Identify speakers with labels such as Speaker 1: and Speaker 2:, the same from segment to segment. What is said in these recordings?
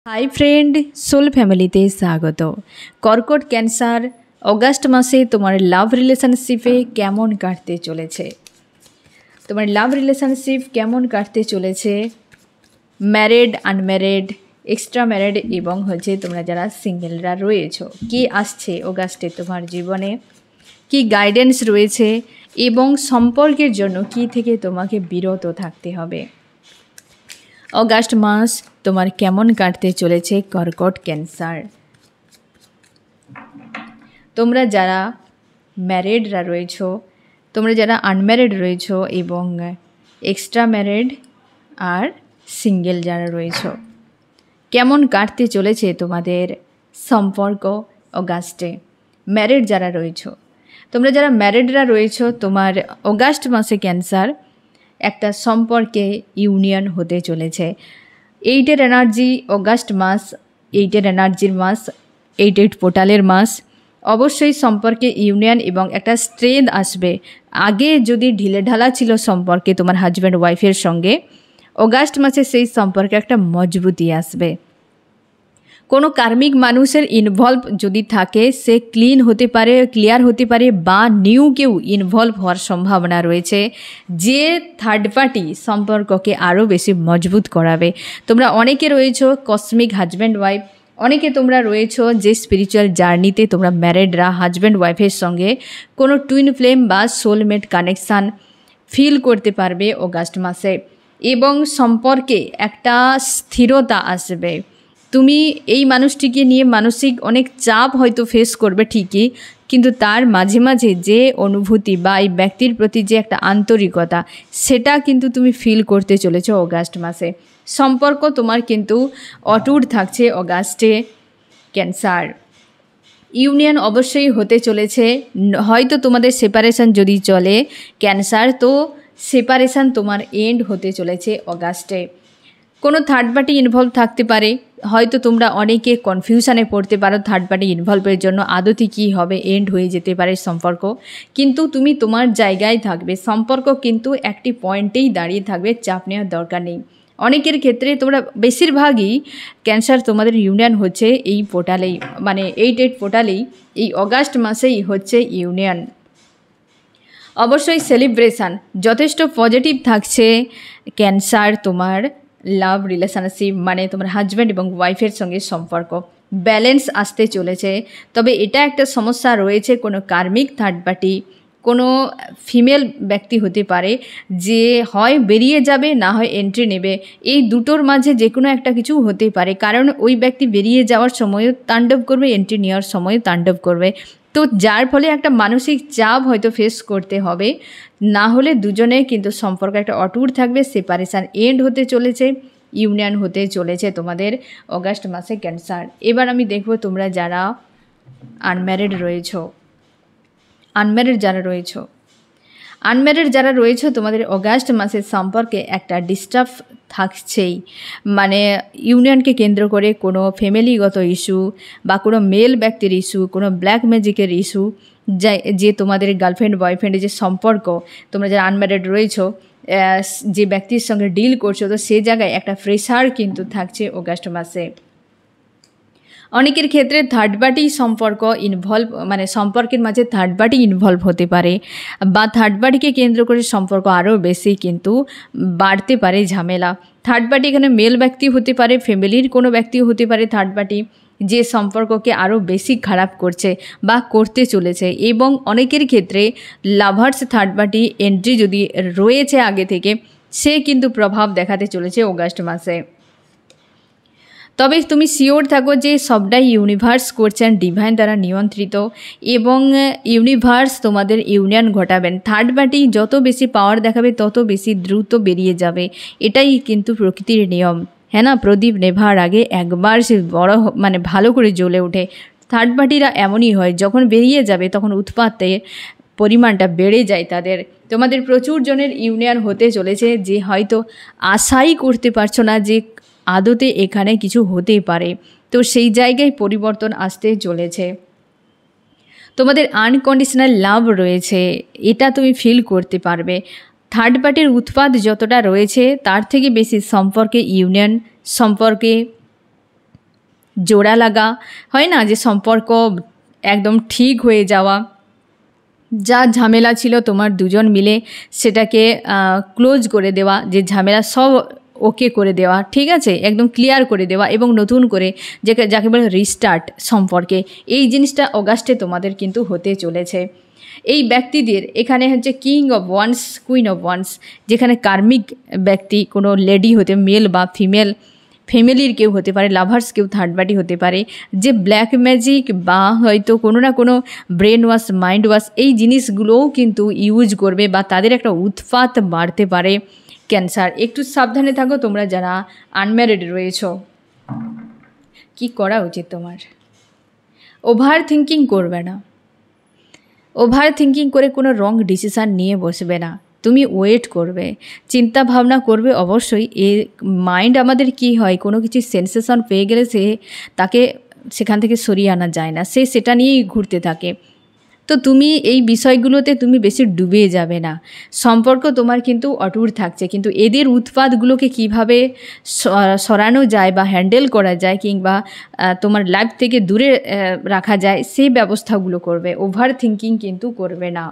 Speaker 1: Hi friend, soul ফ্যামিলিতে স্বাগত। কর্কট ক্যান্সার অগাস্ট মাসে তোমার লাভ রিলেশনশিপে কেমন কাটতে চলেছে? তোমার লাভ রিলেশনশিপ কেমন কাটতে চলেছে? ম্যারিড, আনম্যারিড, এক্সট্রা ম্যারিড এবং তোমরা যারা সিঙ্গেলরা রয়েছো, কি আসছে অগাস্টে তোমার জীবনে? কি গাইডেন্স রয়েছে এবং সম্পর্কের জন্য কি থেকে তোমাকে বিরত থাকতে হবে? অগাস্ট মাস তোমার কেমন কাটতে চলেছে কর্কট ক্যান্সার? তোমরা যারা ম্যারিডরা রয়েছো, তোমরা যারা আনম্যারিড রয়েছো এবং এক্সট্রা ম্যারিড আর সিঙ্গেল যারা রয়েছো, কেমন কাটতে চলেছে তোমাদের সম্পর্ক অগাস্টে? ম্যারিড যারা রয়েছো, তোমরা যারা ম্যারিডরা রয়েছো, তোমার অগাস্ট মাসে ক্যান্সার একটা সম্পর্কে ইউনিয়ন হতে চলেছে। এইটের এনার্জি অগাস্ট মাস, এইটের এনার্জির মাস, এইট পোর্টালের মাস। অবশ্যই সম্পর্কে ইউনিয়ন এবং একটা স্ট্রেংথ আসবে। আগে যদি ঢিলেঢালা ছিল সম্পর্কে তোমার হাজব্যান্ড ওয়াইফের সঙ্গে, অগাস্ট মাসে সেই সম্পর্কে একটা মজবুতি আসবে। কোনো কার্মিক মানুষের ইনভলভ যদি থাকে, সে ক্লিয়ার হতে পারে বা নিউ কেউ ইনভলভ হওয়ার সম্ভাবনা রয়েছে, যে থার্ড পার্টি সম্পর্ককে আরও বেশি মজবুত করাবে। তোমরা অনেকে রয়েছো কসমিক হাজব্যান্ড ওয়াইফ, অনেকে তোমরা রয়েছো যে স্পিরিচুয়াল জার্নিতে তোমরা ম্যারিডরা হাজব্যান্ড ওয়াইফের সঙ্গে কোনো টুইন ফ্লেম বা সোলমেট কানেকশান ফিল করতে পারবে অগাস্ট মাসে এবং সম্পর্কে একটা স্থিরতা আসবে। তুমি এই মানুষটিকে নিয়ে মানসিক অনেক চাপ হয়তো ফেস করবে ঠিকই, কিন্তু তার মাঝে মাঝে যে অনুভূতি বা এই ব্যক্তির প্রতি যে একটা আন্তরিকতা, সেটা কিন্তু তুমি ফিল করতে চলেছো অগাস্ট মাসে। সম্পর্ক তোমার কিন্তু অটুট থাকছে অগাস্টে ক্যান্সার। ইউনিয়ন অবশ্যই হতে চলেছে। হয়তো তোমাদের সেপারেশন যদি চলে ক্যান্সার, তো সেপারেশন তোমার এন্ড হতে চলেছে অগাস্টে। কোনো থার্ড পার্টি ইনভলভ থাকতে পারে, হয়তো তোমরা অনেকে কনফিউশনে পড়তে পারো থার্ড পার্টি ইনভলভের জন্য আদতে কী হবে, এন্ড হয়ে যেতে পারে সম্পর্ক। কিন্তু তুমি তোমার জায়গায় থাকবে, সম্পর্ক কিন্তু একটি পয়েন্টেই দাঁড়িয়ে থাকবে, চাপ নেওয়ার দরকার নেই। অনেকের ক্ষেত্রে তোমরা বেশিরভাগই ক্যান্সার তোমাদের ইউনিয়ন হচ্ছে এই পোর্টালেই, মানে এইট পোর্টালেই এই অগাস্ট মাসেই হচ্ছে ইউনিয়ন। অবশ্যই সেলিব্রেশান যথেষ্ট পজিটিভ থাকছে ক্যান্সার। তোমার লাভ রিলেশনশিপ মানে তোমার হাজব্যান্ড এবং ওয়াইফের সঙ্গে সম্পর্ক ব্যালেন্স আসতে চলেছে। তবে এটা একটা সমস্যা রয়েছে, কোনো কার্মিক থার্ড পার্টি, কোনো ফিমেল ব্যক্তি হতে পারে যে হয় বেরিয়ে যাবে না হয় এন্ট্রি নেবে। এই দুটোর মাঝে যে কোনো একটা কিছু হতে পারে, কারণ ওই ব্যক্তি বেরিয়ে যাওয়ার সময়ও তাণ্ডব করবে, এন্ট্রি নেওয়ার সময়ও তাণ্ডব করবে। তো যার ফলে একটা মানসিক চাপ হয়তো ফেস করতে হবে, না হলে দুজনে কিন্তু সম্পর্ক একটা অটুট থাকবে। সেপারেশান এন্ড হতে চলেছে, ইউনিয়ন হতে চলেছে তোমাদের অগাস্ট মাসে ক্যান্সার। এবার আমি দেখব তোমরা যারা আনম্যারিড রয়েছো, আনম্যারিড যারা রয়েছো তোমাদের অগাস্ট মাসের সম্পর্কে একটা ডিস্টার্ব থাকছেই। মানে ইউনিয়নকে কেন্দ্র করে কোনো ফ্যামিলিগত ইস্যু বা কোনো মেল ব্যক্তির ইস্যু, কোনো ব্ল্যাক ম্যাজিকের ইস্যু, যে তোমাদের গার্লফ্রেন্ড বয়ফ্রেন্ডের যে সম্পর্ক, তোমরা যারা আনম্যারিড রয়েছো যে ব্যক্তির সঙ্গে ডিল করছো, তো সে জায়গায় একটা প্রেশার কিন্তু থাকছে অগাস্ট মাসে। অনেকের ক্ষেত্রে থার্ড পার্টি সম্পর্ক ইনভলভ, মানে সম্পর্কের মাঝে থার্ড পার্টি ইনভলভ হতে পারে বা থার্ড পার্টিকে কেন্দ্র করে সম্পর্ক আরও বেশি কিন্তু বাড়তে পারে ঝামেলা। থার্ড পার্টি এখানে মেল ব্যক্তি হতে পারে, ফ্যামিলির কোনো ব্যক্তিও হতে পারে থার্ড পার্টি, যে সম্পর্ককে আরও বেশি খারাপ করছে বা করতে চলেছে। এবং অনেকের ক্ষেত্রে লাভার্স থার্ড পার্টি এন্ট্রি যদি রয়েছে আগে থেকে, সে কিন্তু প্রভাব দেখাতে চলেছে অগাস্ট মাসে। তবে তুমি শিওর থাকো যে সবটাই ইউনিভার্স করছেন, ডিভাইন দ্বারা নিয়ন্ত্রিত, এবং ইউনিভার্স তোমাদের ইউনিয়ন ঘটাবেন। থার্ড পার্টি যত বেশি পাওয়ার দেখাবে তত বেশি দ্রুত বেরিয়ে যাবে, এটাই কিন্তু প্রকৃতির নিয়ম। হ্যাঁ না, প্রদীপ নেভার আগে একবার সে বড় মানে ভালো করে জ্বলে ওঠে। থার্ড পার্টিরা এমনই হয়, যখন বেরিয়ে যাবে তখন উৎপাতে পরিমাণটা বেড়ে যায় তাদের। তোমাদের প্রচুর জনের ইউনিয়ন হতে চলেছে যে হয়তো আশাই করতে পারছো না যে আদতে এখানে কিছু হতে পারে, তো সেই জায়গায় পরিবর্তন আসতে চলেছে। তোমাদের আনকন্ডিশনাল লাভ রয়েছে, এটা তুমি ফিল করতে পারবে। থার্ড পার্টির উৎপাত যতটা রয়েছে তার থেকে বেশি সম্পর্কে ইউনিয়ন, সম্পর্কে জোড়া লাগা হয় না, যে সম্পর্ক একদম ঠিক হয়ে যাওয়া, যা ঝামেলা ছিল তোমার দুজন মিলে সেটাকে ক্লোজ করে দেওয়া, যে ঝামেলা সব ওকে করে দেওয়া, ঠিক আছে, একদম ক্লিয়ার করে দেওয়া এবং নতুন করে যাকে বলে রিস্টার্ট সম্পর্কে, এই জিনিসটা অগাস্টে তোমাদের কিন্তু হতে চলেছে। এই ব্যক্তিদের এখানে হচ্ছে king of wands, queen of wands, যেখানে কার্মিক ব্যক্তি কোনো লেডি হতে, মেল বা ফিমেল, ফ্যামিলির কেউ হতে পারে, লাভার্স কেউ, থার্ড পার্টি হতে পারে, যে ব্ল্যাক ম্যাজিক বা হয়তো কোনো না কোনো ব্রেন ওয়াশ, মাইন্ড ওয়াশ, এই জিনিসগুলোও কিন্তু ইউজ করবে বা তাদের একটা উৎপাত বাড়তে পারে। ক্যান্সার, একটু সাবধানে থাকো তোমরা যারা আনম্যারিড রয়েছ। কি করা উচিত তোমার? ওভার থিঙ্কিং করবে না, ওভার থিঙ্কিং করে কোনো রং ডিসিশান নিয়ে বসবে না, তুমি ওয়েট করবে, চিন্তা ভাবনা করবে। অবশ্যই এ মাইন্ড আমাদের কি হয়, কোনো কিছু সেন্সেশন পেয়ে গেলে তাকে সেখান থেকে সরিয়ে আনা যায় না, সেটা নিয়েই ঘুরতে থাকে। তো তুমি এই বিষয়গুলোতে তুমি বেশি ডুবে যাবে না, সম্পর্ক তোমার কিন্তু অটুট থাকছে, কিন্তু এদের উৎপাতগুলোকে কিভাবে সরানো যায় বা হ্যান্ডেল করা যায় কিংবা তোমার লাইফ থেকে দূরে রাখা যায় সেই ব্যবস্থাগুলো করবে, ওভার থিঙ্কিং কিন্তু করবে না।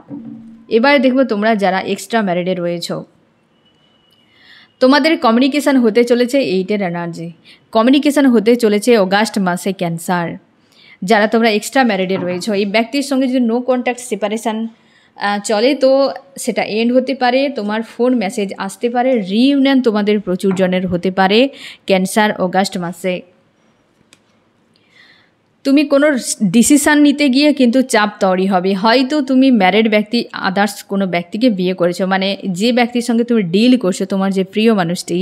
Speaker 1: এবারে দেখবো তোমরা যারা এক্সট্রা ম্যারিডে রয়েছ, তোমাদের কমিউনিকেশান হতে চলেছে 8 এনার্জি, কমিউনিকেশান হতে চলেছে অগাস্ট মাসে ক্যান্সার। যারা তোমরা এক্সট্রা ম্যারিডে রয়েছো, এই ব্যক্তির সঙ্গে যদি নো কন্ট্যাক্ট সেপারেশান চলে তো সেটা এন্ড হতে পারে, তোমার ফোন মেসেজ আসতে পারে, রিইউনিয়ন তোমাদের প্রচুর জনের হতে পারে ক্যান্সার অগাস্ট মাসে। তুমি কোনো ডিসিশান নিতে গিয়ে কিন্তু চাপ তৈরি হবে, হয়তো তুমি ম্যারিড ব্যক্তি আদার্স কোনো ব্যক্তিকে বিয়ে করেছো, মানে যে ব্যক্তির সঙ্গে তুমি ডিল করছো, তোমার যে প্রিয় মানুষটি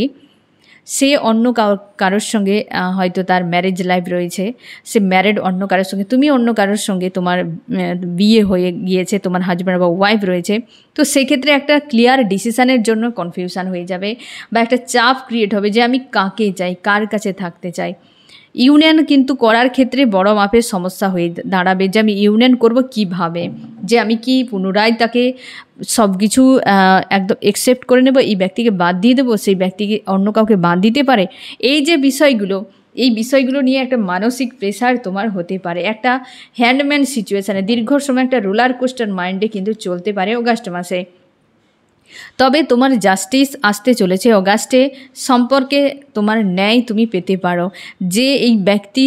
Speaker 1: সে অন্য কারোর সঙ্গে হয়তো তার ম্যারেজ লাইফ রয়েছে, সে ম্যারিড অন্য কারোর সঙ্গে, তুমি অন্য কারোর সঙ্গে তোমার বিয়ে হয়ে গিয়েছে, তোমার হাজব্যান্ড বা ওয়াইফ রয়েছে। তো সেক্ষেত্রে একটা ক্লিয়ার ডিসিশানের জন্য কনফিউশন হয়ে যাবে বা একটা চাপ ক্রিয়েট হবে যে আমি কাকে চাই, কার কাছে থাকতে চাই। ইউনিয়ন কিন্তু করার ক্ষেত্রে বড় মাপের সমস্যা হয়ে দাঁড়াবে, যে আমি ইউনিয়ন করব কিভাবে, যে আমি কি পুনরায় তাকে সব কিছু একদম অ্যাকসেপ্ট করে নেব, এই ব্যক্তিকে বাদ দিয়ে দেবো, সেই ব্যক্তিকে অন্য কাউকে বাদ দিতে পারে, এই যে বিষয়গুলো, এই বিষয়গুলো নিয়ে একটা মানসিক প্রেশার তোমার হতে পারে, একটা হ্যান্ডম্যান সিচুয়েশানে দীর্ঘ সময় একটা রোলার কোস্টার মাইন্ডে কিন্তু চলতে পারে অগাস্ট মাসে। তবে তোমার জাস্টিস আসতে চলেছে অগাস্টে, সম্পর্কে তোমার ন্যায় তুমি পেতে পারো, যে এই ব্যক্তি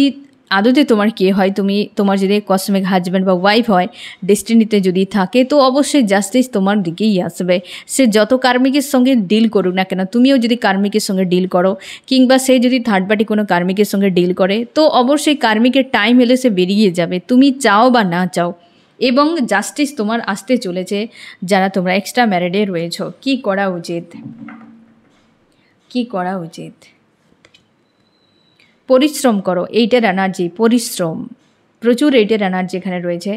Speaker 1: আদতে তোমার কে হয়, তোমার যদি কসমিক হাজব্যান্ড বা ওয়াইফ হয়, ডেস্টিনিতে যদি থাকে তো অবশ্যই জাস্টিস তোমার দিকেই আসবে। সে যত কার্মিকের সঙ্গে ডিল করুক না কেন, তুমিও যদি কার্মিকের সঙ্গে ডিল করো কিংবা সে যদি থার্ড পার্টি কোনো কার্মিকের সঙ্গে ডিল করে, তো অবশ্যই কার্মিকের টাইম এলে সে বেরিয়ে যাবে, তুমি চাও বা না চাও, এবং জাস্টিস তোমার আসতে চলেছে। যারা তোমরা এক্সট্রা ম্যারিডে রয়েছো, কি করা উচিত? কি করা উচিত? পরিশ্রম করো, 8 এনার্জি, পরিশ্রম, প্রচুর 8 এনার্জি এখানে রয়েছে,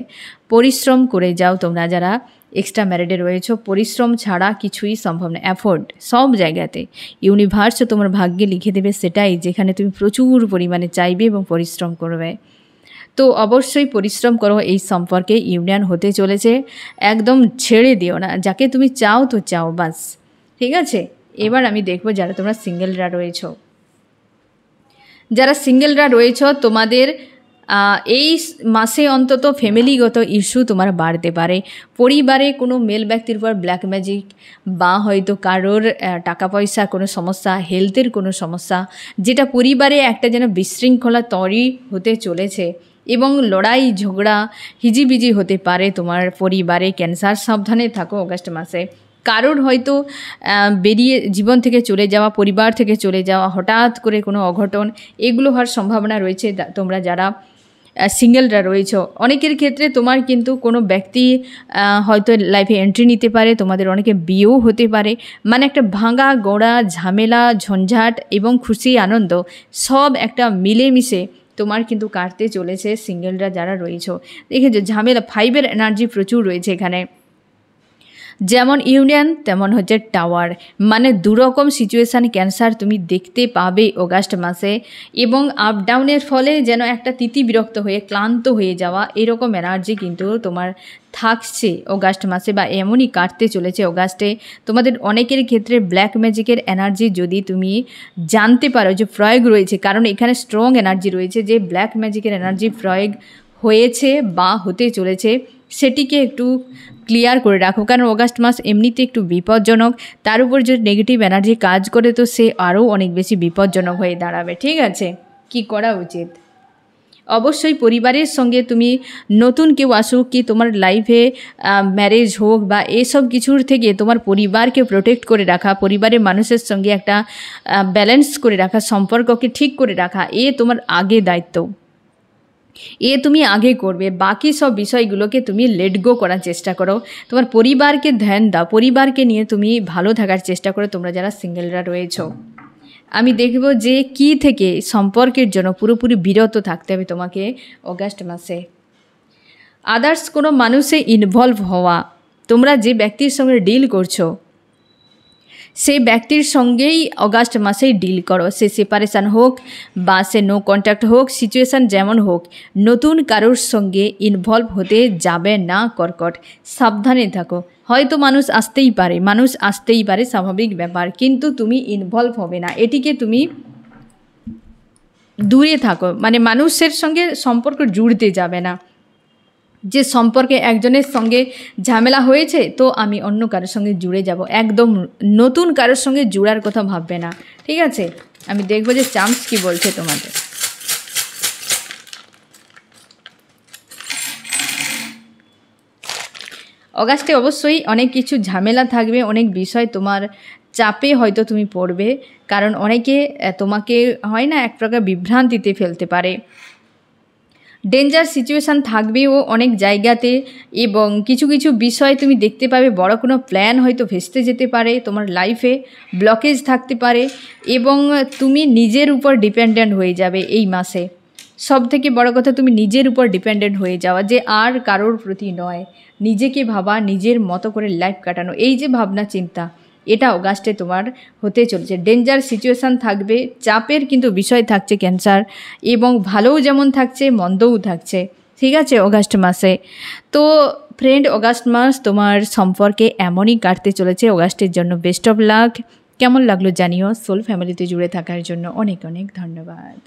Speaker 1: পরিশ্রম করে যাও তোমরা যারা এক্সট্রা ম্যারিডে রয়েছো, পরিশ্রম ছাড়া কিছুই সম্ভব না, এফোর্ট সব জায়গাতে ইউনিভার্সও তোমার ভাগ্যে লিখে দেবে সেটাই, যেখানে তুমি প্রচুর পরিমাণে চাইবে এবং পরিশ্রম করবে। তো অবশ্যই পরিশ্রম করো, এই সম্পর্কে ইউনিয়ন হতে চলেছে, একদম ছেড়ে দিও না, যাকে তুমি চাও তো চাও বাস, ঠিক আছে। এবার আমি দেখব যারা তোমরা সিঙ্গেলরা রয়েছো, যারা সিঙ্গেলরা রয়েছো তোমাদের এই মাসে অন্তত ফ্যামিলিগত ইস্যু তোমার বাড়তে পারে, পরিবারে কোনো মেল ব্যক্তির উপর ব্ল্যাক ম্যাজিক বা হয়তো কারোর টাকা পয়সা কোনো সমস্যা, হেলথের কোনো সমস্যা, যেটা পরিবারে একটা যেন বিশৃঙ্খলা তৈরি হতে চলেছে এবং লড়াই ঝগড়া হিজিবিজি হতে পারে তোমার পরিবারে। ক্যান্সার, সাবধানে থাকো অগাস্ট মাসে। কারোর হয়তো বেরিয়ে জীবন থেকে চলে যাওয়া, পরিবার থেকে চলে যাওয়া, হঠাৎ করে কোনো অঘটন, এগুলো হওয়ার সম্ভাবনা রয়েছে। তোমরা যারা সিঙ্গেলরা রয়েছ, অনেকের ক্ষেত্রে তোমার কিন্তু কোনো ব্যক্তি হয়তো লাইফে এন্ট্রি নিতে পারে, তোমাদের অনেকে বিয়েও হতে পারে, মানে একটা ভাঙা গোড়া ঝামেলা ঝঞ্ঝাট এবং খুশি আনন্দ সব একটা মিলেমিশে তোমার কিন্তু কাটতে চলেছে সিঙ্গেলরা যারা রয়েছ। দেখেছো ঝামেলা, 5 এনার্জি প্রচুর রয়েছে এখানে। যেমন ইউনিয়ন তেমন হচ্ছে টাওয়ার, মানে দুরকম সিচুয়েশান ক্যান্সার তুমি দেখতে পাবে অগাস্ট মাসে। এবং আপ ডাউনের ফলে যেন একটা তিতি বিরক্ত হয়ে ক্লান্ত হয়ে যাওয়া এরকম এনার্জি কিন্তু তোমার থাকছে অগাস্ট মাসে, বা এমনই কাটতে চলেছে অগাস্টে। তোমাদের অনেকের ক্ষেত্রে ব্ল্যাক ম্যাজিকের এনার্জি যদি তুমি জানতে পারো যে প্রয়োগ রয়েছে, কারণ এখানে স্ট্রং এনার্জি রয়েছে যে ব্ল্যাক ম্যাজিকের এনার্জি প্রয়োগ হয়েছে বা হতে চলেছে, সেটিকে একটু ক্লিয়ার করে রাখো। কারণ অগাস্ট মাস এমনিতে একটু বিপজ্জনক, তার উপর যদি নেগেটিভ এনার্জি কাজ করে তো সে আরও অনেক বেশি বিপজ্জনক হয়ে দাঁড়াবে। ঠিক আছে, কি করা উচিত? অবশ্যই পরিবারের সঙ্গে তুমি নতুন কেউ আসুক কি তোমার লাইফে, ম্যারেজ হোক বা এসব কিছুর থেকে তোমার পরিবারকে প্রোটেক্ট করে রাখা, পরিবারের মানুষের সঙ্গে একটা ব্যালেন্স করে রাখা, সম্পর্ককে ঠিক করে রাখা, এ তোমার আগে দায়িত্ব, এ তুমি আগে করবে। বাকি সব বিষয়গুলোকে তুমি লেট গো করার চেষ্টা করো, তোমার পরিবারকে ধ্যান দাও, পরিবারকে নিয়ে তুমি ভালো থাকার চেষ্টা করো। তোমরা যারা সিঙ্গেলরা রয়েছো, আমি দেখব যে কি থেকে সম্পর্কের জন্য পুরোপুরি বিরত থাকতে হবে তোমাকে অগাস্ট মাসে। আদার্স কোনো মানুষে ইনভলভ হওয়া, তোমরা যে ব্যক্তির সঙ্গে ডিল করছো সেই ব্যক্তির সঙ্গেই অগাস্ট মাসেই ডিল করো, সে সেপারেশান হোক বা সে নো কন্ট্যাক্ট হোক, সিচুয়েশান যেমন হোক, নতুন কারোর সঙ্গে ইনভলভ হতে যাবে না কর্কট। সাবধানে থাকো, হয়তো মানুষ আসতেই পারে স্বাভাবিক ব্যাপার, কিন্তু তুমি ইনভলভ হবে না, এটিকে তুমি দূরে থাকো, মানে মানুষের সঙ্গে সম্পর্ক জুড়তে যাবে না। যে সম্পর্কে একজনের সঙ্গে ঝামেলা হয়েছে তো আমি অন্য কারোর সঙ্গে জুড়ে যাব, একদম নতুন কারোর সঙ্গে জুড়ার কথা ভাববে না। ঠিক আছে, আমি দেখব যে চান্স কি বলছে তোমাদের। অগাস্টে অবশ্যই অনেক কিছু ঝামেলা থাকবে, অনেক বিষয় তোমার চাপে হয়তো তুমি পড়বে, কারণ অনেকে তোমাকে হয় না এক প্রকার বিভ্রান্তিতে ফেলতে পারে। ডেঞ্জার সিচুয়েশান থাকবেও অনেক জায়গাতে, এবং কিছু কিছু বিষয় তুমি দেখতে পাবে, বড় কোনো প্ল্যান হয়তো ভেস্তে যেতে পারে, তোমার লাইফে ব্লকেজ থাকতে পারে, এবং তুমি নিজের উপর ডিপেন্ডেন্ট হয়ে যাবে এই মাসে। সব থেকে বড় কথা, তুমি নিজের উপর ডিপেন্ডেন্ট হয়ে যাওয়া, যে আর কারোর প্রতি নয়, নিজেকে ভাবা, নিজের মতো করে লাইফ কাটানো, এই যে ভাবনা চিন্তা, এটা অগাস্টে তোমার হতে চলেছে। ডেঞ্জার সিচুয়েশান থাকবে, চাপের কিন্তু বিষয় থাকছে ক্যান্সার, এবং ভালোও যেমন থাকছে মন্দও থাকছে। ঠিক আছে, অগাস্ট মাসে তো ফ্রেন্ড, অগাস্ট মাস তোমার সম্পর্কে এমনই কাটতে চলেছে। অগাস্টের জন্য বেস্ট অফ লাক। কেমন লাগলো জানিও। সোল ফ্যামিলিতে জুড়ে থাকার জন্য অনেক অনেক ধন্যবাদ।